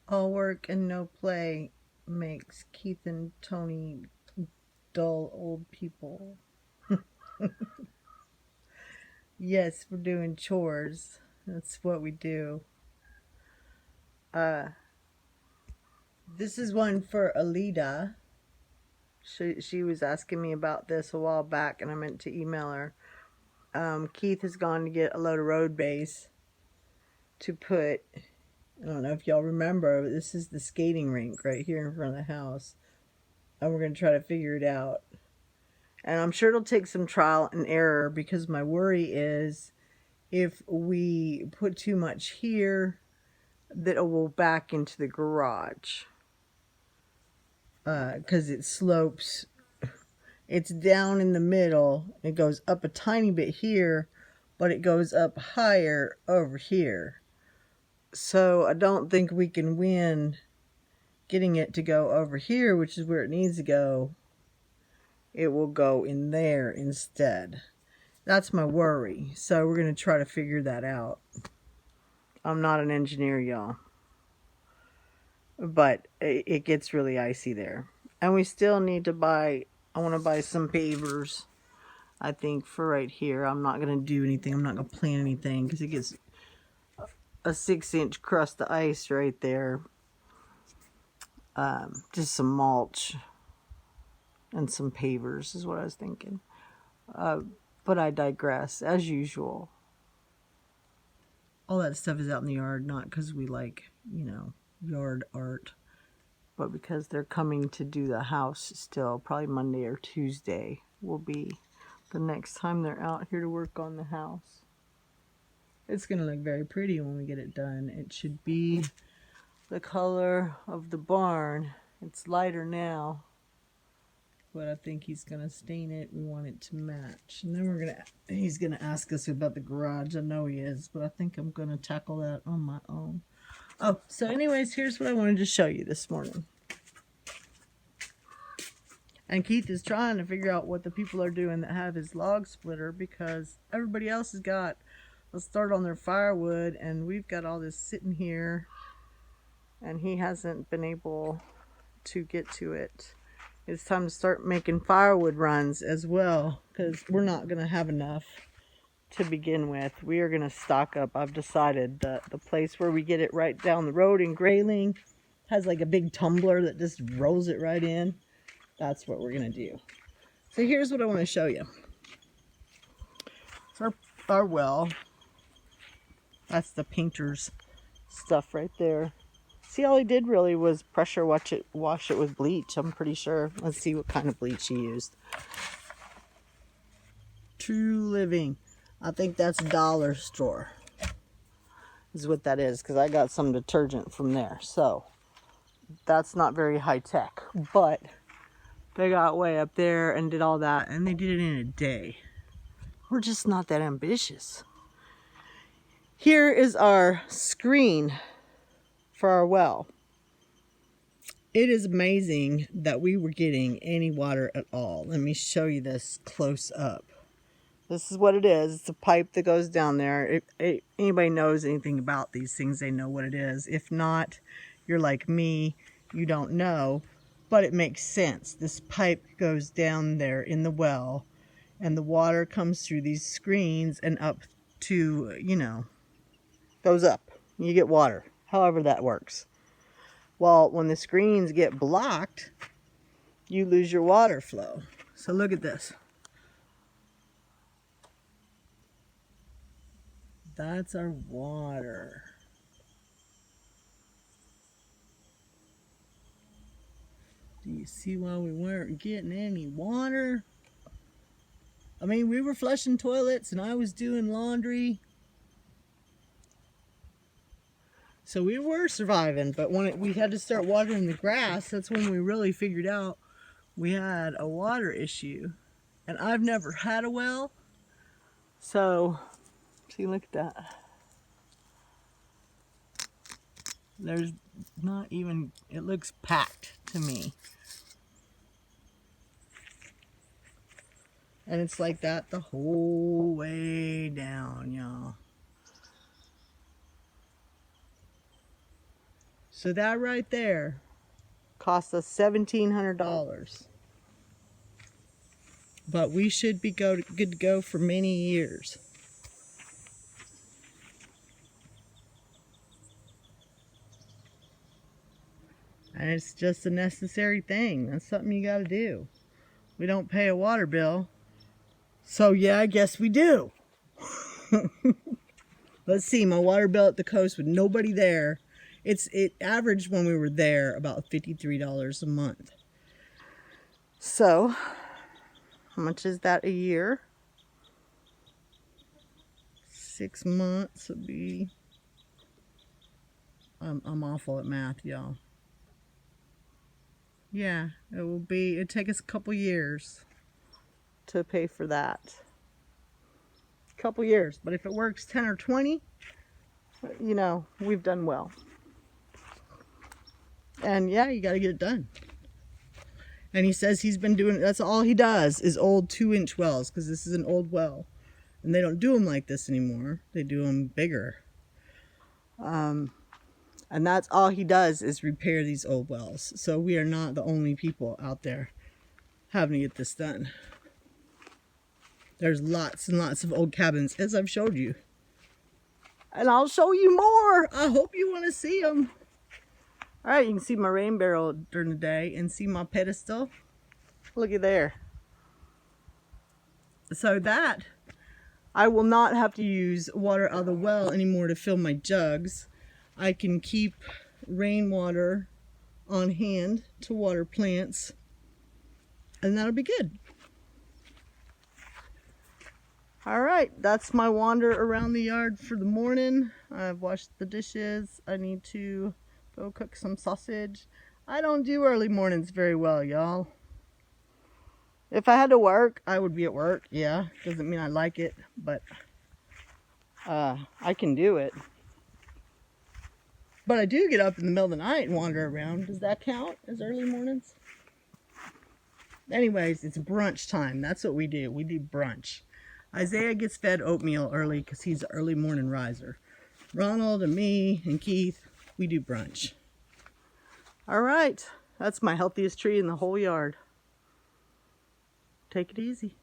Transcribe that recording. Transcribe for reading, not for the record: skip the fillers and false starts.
All work and no play makes Keith and Tony dull old people. Yes, we're doing chores. That's what we do. Uh, this is one for Alida. She was asking me about this a while back, and I meant to email her. Keith has gone to get a load of road base to put. I don't know if y'all remember, but this is the skating rink right here in front of the house, and we're gonna try to figure it out. And I'm sure it'll take some trial and error because my worry is if we put too much here, that it will back into the garage. Because it slopes, it's down in the middle. It goes up a tiny bit here, but it goes up higher over here. So I don't think we can win getting it to go over here, which is where it needs to go. It will go in there instead. That's my worry. So we're going to try to figure that out. I'm not an engineer, y'all. But it gets really icy there. And we still need to buy, I want to buy some pavers, I think, for right here. I'm not going to do anything. I'm not going to plant anything because it gets a 6-inch crust of ice right there. Just some mulch and some pavers is what I was thinking. But I digress, as usual. All that stuff is out in the yard, not because we like, yard art, but because they're coming to do the house still. Probably Monday or Tuesday will be the next time they're out here to work on the house. It's going to look very pretty when we get it done. It should be the color of the barn. It's lighter now, but I think he's going to stain it. We want it to match. And then he's going to ask us about the garage. I know he is, but I think I'm going to tackle that on my own. Oh, so anyways, here's what I wanted to show you this morning. And Keith is trying to figure out what the people are doing that have his log splitter, because everybody else has got a start on their firewood, and we've got all this sitting here, and he hasn't been able to get to it. It's time to start making firewood runs as well, because we're not going to have enough to begin with. We are going to stock up. I've decided that the place where we get it right down the road in Grayling has like a big tumbler that just rolls it right in. That's what we're going to do. So here's what I want to show you. It's our well. That's the painter's stuff right there. See, all he did really was pressure wash it with bleach, I'm pretty sure. Let's see what kind of bleach he used. True Living. I think that's dollar store is what that is, because I got some detergent from there. So that's not very high tech, but they got way up there and did all that, and they did it in a day. We're just not that ambitious. Here is our screen for our well. It is amazing that we were getting any water at all. Let me show you this close up. This is what it is. It's a pipe that goes down there. If anybody knows anything about these things, they know what it is. If not, you're like me, you don't know, but it makes sense. This pipe goes down there in the well, and the water comes through these screens and up to, goes up. You get water, however that works. Well, when the screens get blocked, you lose your water flow. So look at this. That's our water. Do you see why we weren't getting any water? I mean, we were flushing toilets and I was doing laundry. So we were surviving, but when we had to start watering the grass, that's when we really figured out we had a water issue. And I've never had a well. So, see, look at that. There's not even, it looks packed to me. And it's like that the whole way down, y'all. So that right there cost us $1,700. But we should be good to go for many years. And it's just a necessary thing. That's something you got to do. We don't pay a water bill. So yeah, I guess we do. Let's see, my water bill at the coast with nobody there. It averaged when we were there about $53 a month. So, how much is that a year? 6 months would be... I'm awful at math, y'all. Yeah, it'd take us a couple years to pay for that. Couple years, but if it works 10 or 20, you know, we've done well. And yeah, you got to get it done. And he says he's been doing, that's all he does is old 2-inch wells, because this is an old well and they don't do them like this anymore. They do them bigger. And that's all he does is repair these old wells. So we are not the only people out there having to get this done. There's lots and lots of old cabins, as I've showed you. And I'll show you more. I hope you want to see them. All right, you can see my rain barrel during the day and see my pedestal. Look at there. So that, I will not have to use water out of the well anymore to fill my jugs. I can keep rainwater on hand to water plants, and that'll be good. All right, that's my wander around the yard for the morning. I've washed the dishes. I need to go cook some sausage. I don't do early mornings very well, y'all. If I had to work, I would be at work. Yeah, doesn't mean I like it, but I can do it. But I do get up in the middle of the night and wander around. Does that count as early mornings? Anyways, it's brunch time. That's what we do. We do brunch. Isaiah gets fed oatmeal early because he's an early morning riser. Ronald and me and Keith, we do brunch. All right, that's my healthiest tree in the whole yard. Take it easy.